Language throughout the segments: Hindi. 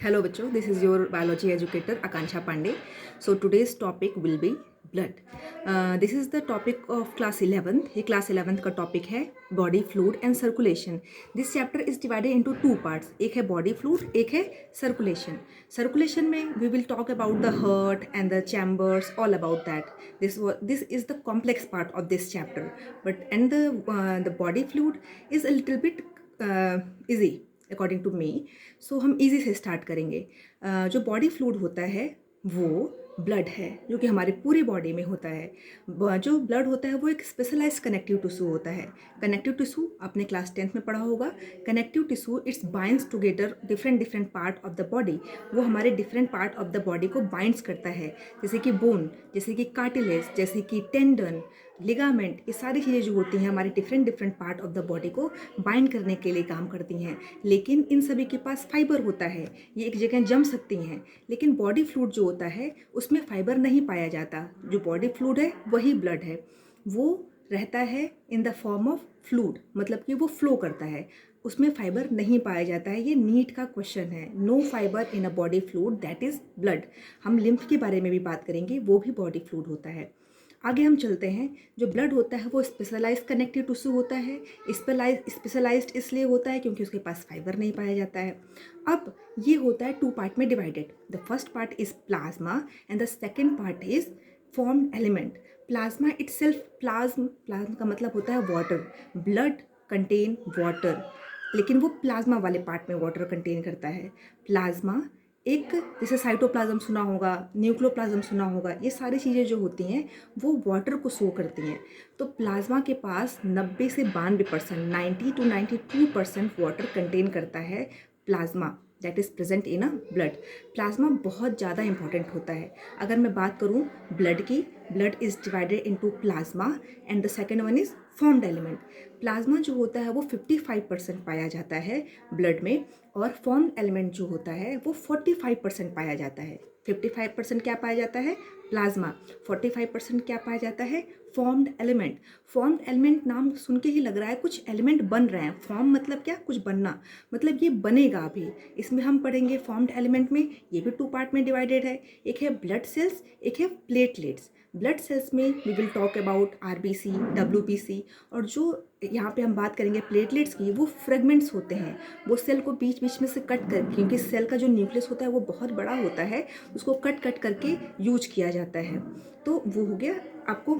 Hello बच्चों, this is your biology educator Akansha Pandey. So today's topic will be blood. This is the topic of class 11th. ये class 11th का topic है body fluid and circulation. This chapter is divided into two parts. एक है body fluid, एक है circulation. Circulation में we will talk about the heart and the chambers, all about that. This is the complex part of this chapter. And the body fluid is a little bit easy according to me. So हम इजी से स्टार्ट करेंगे. जो बॉडी फ्लूइड होता है वो ब्लड है, जो कि हमारे पूरी बॉडी में होता है. जो ब्लड होता है वो एक स्पेशलाइज्ड कनेक्टिव टिश्यू होता है. कनेक्टिव टिश्यू आपने क्लास 10th में पढ़ा होगा. Connective tissue it's binds together different part of the body. वो हमारे different part of the body को बाइंड्स करता है, जैसे कि बोन, जैसे कि कार्टिलेज, जैसे कि टेंडन, लिगामेंट. ये सारी चीज़ें जो होती हैं हमारे different part of the body को बाइंड करने के लिए काम करती हैं. लेकिन इन सभी के पास फाइबर होता है, ये एक जगह जम सकती हैं. लेकिन बॉडी फ्लूइड जो होता है उसमें फाइबर नहीं पाया जाता. जो बॉडी फ्लूइड है वही ब्लड है. वो रहता है in the form of fluid, मतलब कि वो फ्लो करता है, उसमें फाइबर नहीं पाया जाता है. ये नीट का क्वेश्चन है. No fibre in a body fluid, that is blood. हम लिम्फ के बारे में भी बात करेंगे, वो भी बॉडी फ्लूइड होता है. आगे हम चलते हैं. जो ब्लड होता है वो स्पेशलाइज्ड कनेक्टिव टिश्यू होता है. स्पेशलाइज्ड इसलिए होता है क्योंकि उसके पास फाइबर नहीं पाया जाता है. अब ये होता है टू पार्ट में divided. The first part is plasma and the second part is formed element. Plasma itself, plasm का मतलब होता है वाटर. ब्लड कंटेन वाटर, लेकिन वो प्लाज्मा वाले पार्ट में वाटर कंटेन करता है. प्लाज्मा एक, जैसे साइटोप्लाज्म सुना होगा, न्यूक्लियोप्लाज्म सुना होगा, ये सारी चीज़ें जो होती हैं वो वाटर को शो करती हैं. तो प्लाज्मा के पास 90 से 92%, 90 to 92% वाटर कंटेन करता है plasma, that is present in a blood. Plasma बहुत ज़्यादा इंपॉर्टेंट होता है. अगर मैं बात करूँ ब्लड की, blood is divided into plasma and the second one is formed element. Plasma जो होता है वो 55% पाया जाता है ब्लड में, और फॉर्म्ड एलिमेंट जो होता है वो 45% पाया जाता है. 55% क्या पाया जाता है? प्लाज्मा. 45% क्या पाया जाता है? Formed element. फॉर्म्ड एलिमेंट नाम सुन के ही लग रहा है कुछ एलिमेंट बन रहे हैं. फॉर्म मतलब क्या? कुछ बनना, मतलब ये बनेगा अभी. इसमें हम पढ़ेंगे फॉर्म्ड एलिमेंट में. ये भी टू पार्ट में डिवाइडेड है. एक है ब्लड सेल्स, एक है प्लेटलेट्स. ब्लड सेल्स में we will talk about RBC, WBC. और जो यहाँ पे हम बात करेंगे प्लेटलेट्स की, वो फ्रेगमेंट्स होते हैं. वो सेल को बीच बीच में से कट कर, क्योंकि सेल का जो न्यूक्लियस होता है वो बहुत बड़ा होता है, उसको कट करके यूज किया जाता है. तो वो हो गया. आपको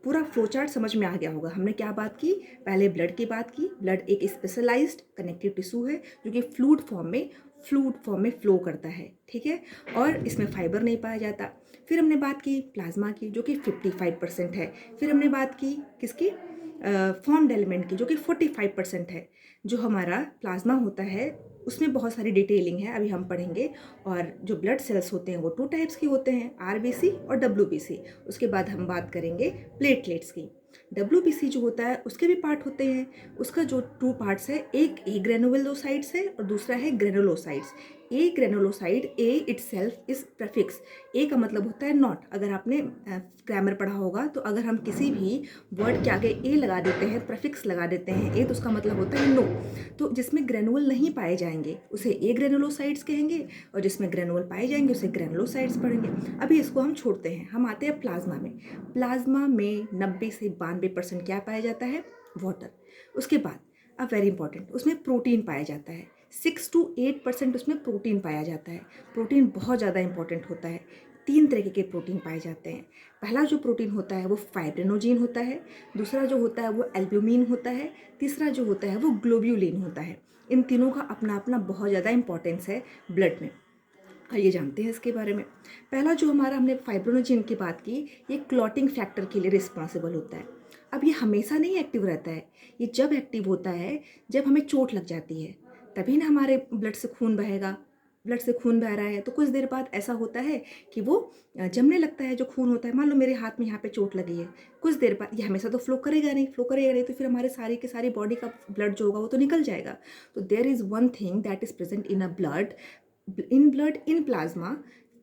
पूरा फ्लो चार्ट समझ में आ गया होगा. हमने क्या बात की? पहले ब्लड की बात की. ब्लड एक स्पेशलाइज्ड कनेक्टिव टिश्यू है जो कि फ्लूइड फॉर्म में फ्लो करता है, ठीक है, और इसमें फाइबर नहीं पाया जाता. फिर हमने बात की प्लाज्मा की, जो कि 55% है. फिर हमने बात की किसकी? फॉर्म्ड एलिमेंट की, जो कि 45% है. जो हमारा प्लाज्मा होता है उसमें बहुत सारी डिटेलिंग है, अभी हम पढ़ेंगे. और जो ब्लड सेल्स होते हैं वो टू टाइप्स के होते हैं, आरबीसी और डब्ल्यूबीसी. उसके बाद हम बात करेंगे प्लेटलेट्स की. डब्ल्यूबीसी जो होता है उसके भी पार्ट होते हैं. उसका जो टू पार्ट्स है, एक ए ग्रेनुलोसाइड्स है और दूसरा है ग्रेनुलोसाइड्स. ए ग्रेनुलोसाइड, ए इटसेल्फ इज प्रेफिक्स. ए का मतलब होता है नॉट. अगर आपने ग्रामर पढ़ा होगा तो अगर हम किसी भी वर्ड के आगे ए लगा देते हैं, प्रेफिक्स लगा देते हैं ए, तो उसका मतलब होता है नो. तो जिसमें ग्रेनुअल नहीं पाए जाएंगे उसे ए ग्रेनुलोसाइड्स कहेंगे, और जिसमें ग्रेनुअल पाए जाएंगे उसे ग्रेनुलोसाइड्स पढ़ेंगे. अभी इसको हम छोड़ते हैं, हम आते हैं प्लाज्मा में. प्लाज्मा में 90 से 92% क्या पाया जाता है? वाटर. उसके बाद अब वेरी इंपॉर्टेंट, उसमें प्रोटीन पाया जाता है. 6 to 8% उसमें प्रोटीन पाया जाता है. प्रोटीन बहुत ज़्यादा इंपॉर्टेंट होता है. 3 तरीके के प्रोटीन पाए जाते हैं. पहला जो प्रोटीन होता है वो फाइब्रिनोजेन होता है. दूसरा जो होता है वो एल्ब्यूमिन होता है. तीसरा जो होता है वो ग्लोब्यूलिन होता है. इन तीनों का अपना अपना बहुत ज़्यादा इंपॉर्टेंस है ब्लड में. आइए जानते हैं इसके बारे में. पहला जो हमारा, हमने फाइब्रिनोजेन की बात की, ये क्लॉटिंग फैक्टर के लिए रिस्पॉन्सिबल होता है. अब ये हमेशा नहीं एक्टिव रहता है. ये जब एक्टिव होता है जब हमें चोट लग जाती है, तभी ना हमारे ब्लड से खून बहेगा. ब्लड से खून बह रहा है तो कुछ देर बाद ऐसा होता है कि वो जमने लगता है. जो खून होता है, मान लो मेरे हाथ में यहाँ पे चोट लगी है, कुछ देर बाद ये हमेशा तो फ्लो करेगा नहीं, तो फिर हमारे सारी के सारी बॉडी का ब्लड जो होगा वो तो निकल जाएगा. तो there is one thing that is present in a blood, in plasma,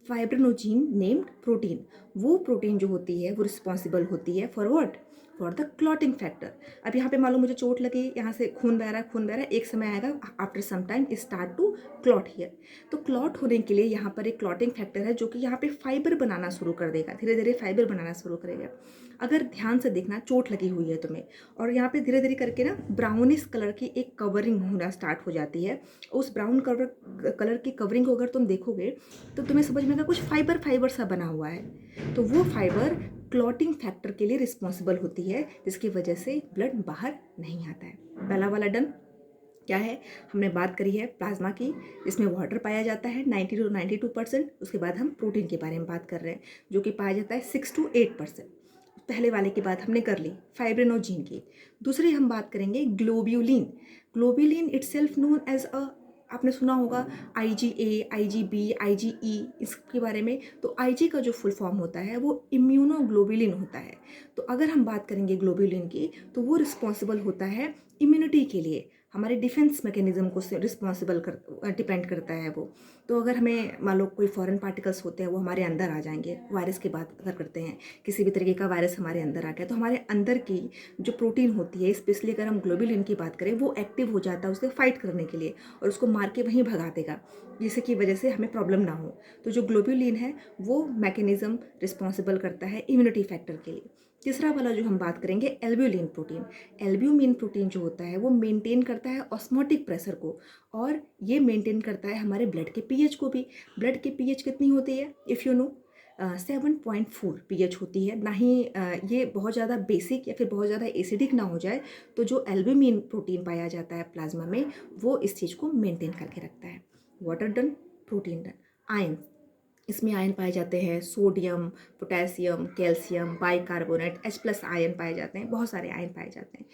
fibrinogen named protein. वो प्रोटीन जो होती है वो रिस्पॉन्सिबल होती है for what? For the clotting factor. अब यहाँ पे मान लो मुझे चोट लगी, यहाँ से खून बह रहा है, एक समय आएगा after some time start to clot here. तो क्लॉट होने के लिए यहाँ पर एक क्लॉटिंग फैक्टर है जो कि यहाँ पे फाइबर बनाना शुरू कर देगा, धीरे धीरे फाइबर बनाना शुरू करेगा। अगर ध्यान से देखना, चोट लगी हुई है तुम्हें और यहाँ पे धीरे धीरे करके ना ब्राउनिश कलर की एक कवरिंग होना स्टार्ट हो जाती है। उस ब्राउन कलर की कवरिंग को अगर तुम देखोगे तो तुम्हें समझ में आएगा कुछ फाइबर फाइबर सा बना हुआ है। तो वो फाइबर क्लॉटिंग फैक्टर के लिए रिस्पॉन्सिबल होती है, जिसकी वजह से ब्लड बाहर नहीं आता है। पहला वाला डन। क्या है, हमने बात करी है प्लाज्मा की, इसमें वाटर पाया जाता है 90 to 92%। उसके बाद हम प्रोटीन के बारे में बात कर रहे हैं जो कि पाया जाता है 6 to 8%। पहले वाले की बात हमने कर ली, फाइब्रिनोजीन की। दूसरी हम बात करेंगे globulin. Globulin itself known as a, आपने सुना होगा IgA, IgB, IgE इसके बारे में। तो IG का जो फुल फॉर्म होता है वो इम्यूनोग्लोबुलिन होता है। तो अगर हम बात करेंगे ग्लोबुलिन की तो वो रिस्पॉन्सिबल होता है इम्यूनिटी के लिए, हमारे डिफेंस मैकेनिज्म को रिस्पॉन्सिबल डिपेंड करता है वो। तो अगर हमें मान लो कोई फॉरेन पार्टिकल्स होते हैं वो हमारे अंदर आ जाएंगे, वायरस की बात अगर करते हैं, किसी भी तरीके का वायरस हमारे अंदर आ गया तो हमारे अंदर की जो प्रोटीन होती है, स्पेशली अगर हम ग्लोबुलिन की बात करें, वो एक्टिव हो जाता है उससे फाइट करने के लिए और उसको मार के वहीं भगा देगा, जिसकी वजह से हमें प्रॉब्लम ना हो। तो जो ग्लोबुलिन है वो मैकेनिज्म रिस्पॉन्सिबल करता है इम्यूनिटी फैक्टर के लिए। तीसरा वाला जो हम बात करेंगे एल्ब्यूलिन प्रोटीन। एल्ब्यूमिन प्रोटीन जो होता है वो मेंटेन करता है ऑस्मोटिक प्रेशर को और ये मेंटेन करता है हमारे ब्लड के पीएच को भी। ब्लड की पीएच कितनी होती है इफ़ यू नो, 7.4 पीएच होती है। ना ही ये बहुत ज़्यादा बेसिक या फिर बहुत ज़्यादा एसिडिक ना हो जाए। तो जो एल्ब्यूमिन प्रोटीन पाया जाता है प्लाज्मा में वो इस चीज़ को मेंटेन करके रखता है। Water done, protein done. Ion, इसमें आयन पाए जाते हैं sodium, potassium, calcium, bicarbonate, H+ ion पाए जाते हैं, बहुत सारे आयन पाए जाते हैं।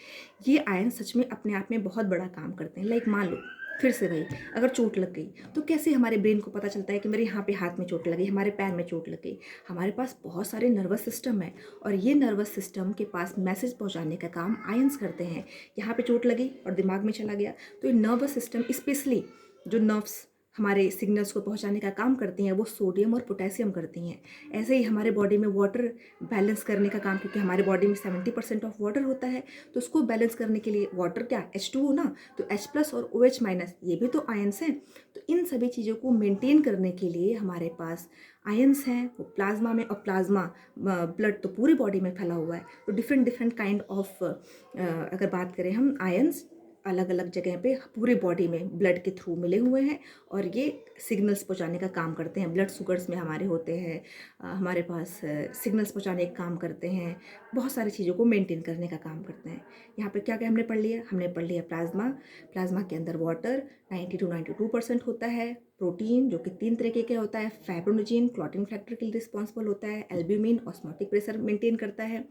ये आयन सच में अपने आप में बहुत बड़ा काम करते हैं। लाइक मान लो फिर से भाई, अगर चोट लग गई तो कैसे हमारे ब्रेन को पता चलता है कि मेरे यहाँ पे हाथ में चोट लगी, हमारे पैर में चोट लग गई। हमारे पास बहुत सारे नर्वस सिस्टम है और ये नर्वस सिस्टम के पास मैसेज पहुँचाने का काम आयंस करते हैं। यहाँ पे चोट लगी और दिमाग में चला गया तो ये नर्वस सिस्टम, स्पेशली जो नर्व्स हमारे सिग्नल्स को पहुंचाने का काम करती हैं वो सोडियम और पोटेशियम करती हैं। ऐसे ही हमारे बॉडी में वाटर बैलेंस करने का काम, क्योंकि हमारे बॉडी में 70% ऑफ वाटर होता है, तो उसको बैलेंस करने के लिए वाटर क्या, H2O ना, तो H+ और OH- ये भी तो आयंस हैं। तो इन सभी चीज़ों को मेंटेन करने के लिए हमारे पास आयंस हैं वो प्लाज्मा में। और प्लाज्मा ब्लड तो पूरी बॉडी में फैला हुआ है। तो डिफरेंट डिफरेंट काइंड ऑफ अगर बात करें हम, आयंस अलग अलग जगह पे पूरे बॉडी में ब्लड के थ्रू मिले हुए हैं और ये सिग्नल्स पहुंचाने का काम करते हैं। ब्लड शुगर्स में हमारे होते हैं, हमारे पास सिग्नल्स पहुंचाने का काम करते हैं, बहुत सारी चीज़ों को मेंटेन करने का काम करते हैं। यहाँ पे क्या क्या हमने पढ़ लिया, हमने पढ़ लिया प्लाज्मा। प्लाज्मा के अंदर वाटर 90 to 92% होता है। प्रोटीन जो कि 3 तरीके का होता है, फाइब्रिनोजेन क्लॉटिंग फैक्टर के लिए रिस्पॉन्सिबल होता है, एल्ब्यूमिन ऑस्मोटिक प्रेशर मेंटेन करता है।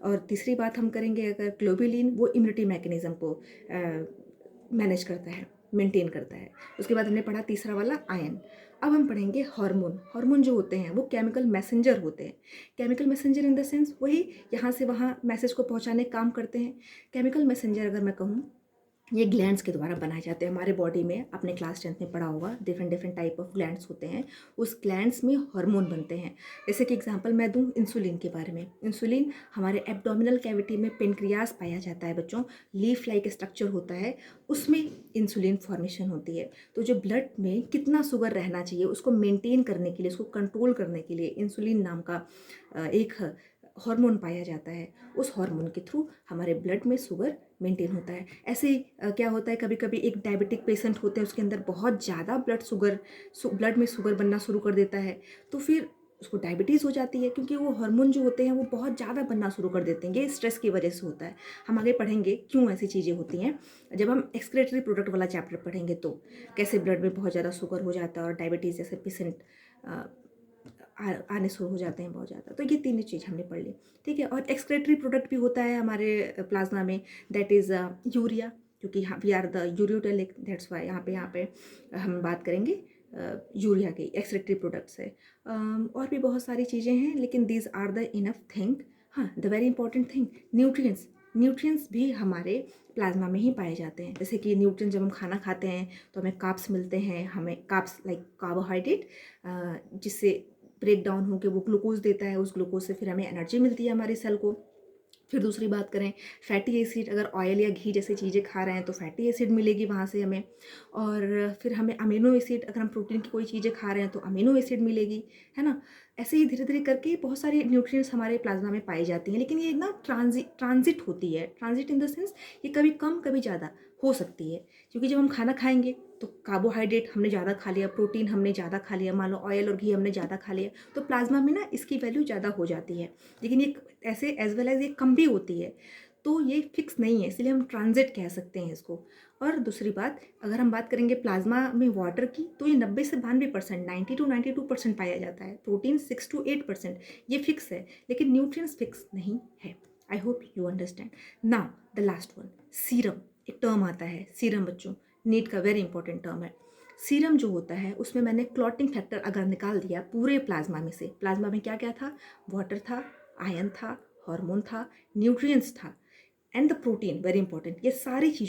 और तीसरी बात हम करेंगे अगर ग्लोबुलिन, वो इम्यूनिटी मैकेनिज्म को मैनेज करता है, मेंटेन करता है। उसके बाद हमने पढ़ा तीसरा वाला आयन। अब हम पढ़ेंगे हार्मोन। हार्मोन जो होते हैं वो केमिकल मैसेंजर होते हैं। Chemical messenger in the sense वही यहाँ से वहाँ मैसेज को पहुँचाने का काम करते हैं। केमिकल मैसेंजर अगर मैं कहूँ, ये ग्लैंड्स के द्वारा बनाए जाते हैं हमारे बॉडी में। आपने क्लास 10th में पढ़ा होगा, different different type of glands होते हैं, उस ग्लैंड्स में हार्मोन बनते हैं। जैसे कि एग्जांपल मैं दूं इंसुलिन के बारे में। इंसुलिन हमारे एब्डोमिनल कैविटी में पेनक्रियास पाया जाता है बच्चों, लीफ लाइक स्ट्रक्चर होता है, उसमें इंसुलिन फॉर्मेशन होती है। तो जो ब्लड में कितना शुगर रहना चाहिए उसको मेंटेन करने के लिए, उसको कंट्रोल करने के लिए इंसुलिन नाम का एक हार्मोन पाया जाता है। उस हार्मोन के थ्रू हमारे ब्लड में शुगर मेंटेन होता है। ऐसे ही क्या होता है, कभी कभी एक डायबिटिक पेशेंट होते हैं, उसके अंदर बहुत ज़्यादा ब्लड में शुगर बनना शुरू कर देता है, तो फिर उसको डायबिटीज़ हो जाती है, क्योंकि वो हार्मोन जो होते हैं वो बहुत ज़्यादा बनना शुरू कर देते हैं। ये स्ट्रेस की वजह से होता है। हम आगे पढ़ेंगे क्यों ऐसी चीज़ें होती हैं, जब हम एक्सक्रीटरी प्रोडक्ट वाला चैप्टर पढ़ेंगे तो कैसे ब्लड में बहुत ज़्यादा शुगर हो जाता है और डायबिटीज़ जैसे पेशेंट आने शुरू हो जाते हैं बहुत ज़्यादा। तो ये तीनों चीज़ हमने पढ़ ली, ठीक है। और एक्सक्रीटरी प्रोडक्ट भी होता है हमारे प्लाज्मा में, दैट इज़ यूरिया, क्योंकि we are the ureotelic, that's why यहाँ पे हम बात करेंगे यूरिया की एक्सक्रीटरी प्रोडक्ट से। और भी बहुत सारी चीज़ें हैं, लेकिन these are the enough thing. हाँ, the very important thing, nutrients भी हमारे प्लाज्मा में ही पाए जाते हैं। जैसे कि न्यूट्रिएंट्स, जब हम खाना खाते हैं तो हमें कार्ब्स मिलते हैं, हमें कार्ब्स लाइक कार्बोहाइड्रेट, जिससे ब्रेक डाउन होकर वो ग्लूकोज देता है, उस ग्लूकोज से फिर हमें एनर्जी मिलती है हमारी सेल को। फिर दूसरी बात करें फैटी एसिड, अगर ऑयल या घी जैसी चीज़ें खा रहे हैं तो फैटी एसिड मिलेगी वहाँ से हमें। और फिर हमें अमीनो एसिड, अगर हम प्रोटीन की कोई चीज़ें खा रहे हैं तो अमीनो एसिड मिलेगी, है ना। ऐसे ही धीरे धीरे करके बहुत सारे न्यूट्रिएंट्स हमारे प्लाज्मा में पाई जाती हैं, लेकिन ये ना ट्रांजिट होती है। ट्रांजिट इन द सेंस ये कभी कम कभी ज़्यादा हो सकती है, क्योंकि जब हम खाना खाएंगे तो कार्बोहाइड्रेट हमने ज़्यादा खा लिया, प्रोटीन हमने ज़्यादा खा लिया, मान लो ऑयल और घी हमने ज़्यादा खा लिया, तो प्लाज्मा में ना इसकी वैल्यू ज़्यादा हो जाती है। लेकिन ये ऐसे एज वेल एज ये कम भी होती है, तो ये फिक्स नहीं है, इसलिए हम ट्रांजिट कह सकते हैं इसको। और दूसरी बात, अगर हम बात करेंगे प्लाज्मा में वाटर की, तो ये 90 से 92%, 90 to 92% पाया जाता है। प्रोटीन 6 to 8%, ये फिक्स है, लेकिन न्यूट्रिएंट्स फिक्स नहीं है। I hope you understand. Now the last one, serum. एक टर्म आता है सीरम बच्चों, नीट का वेरी इंपॉर्टेंट टर्म है। सीरम जो होता है उसमें मैंने क्लॉटिंग फैक्टर अगर निकाल दिया पूरे प्लाज्मा में से, प्लाज्मा में क्या क्या था, वाटर था, आयरन था, हार्मोन था, न्यूट्रिएंट्स था, and the protein very important, ये सारी चीज़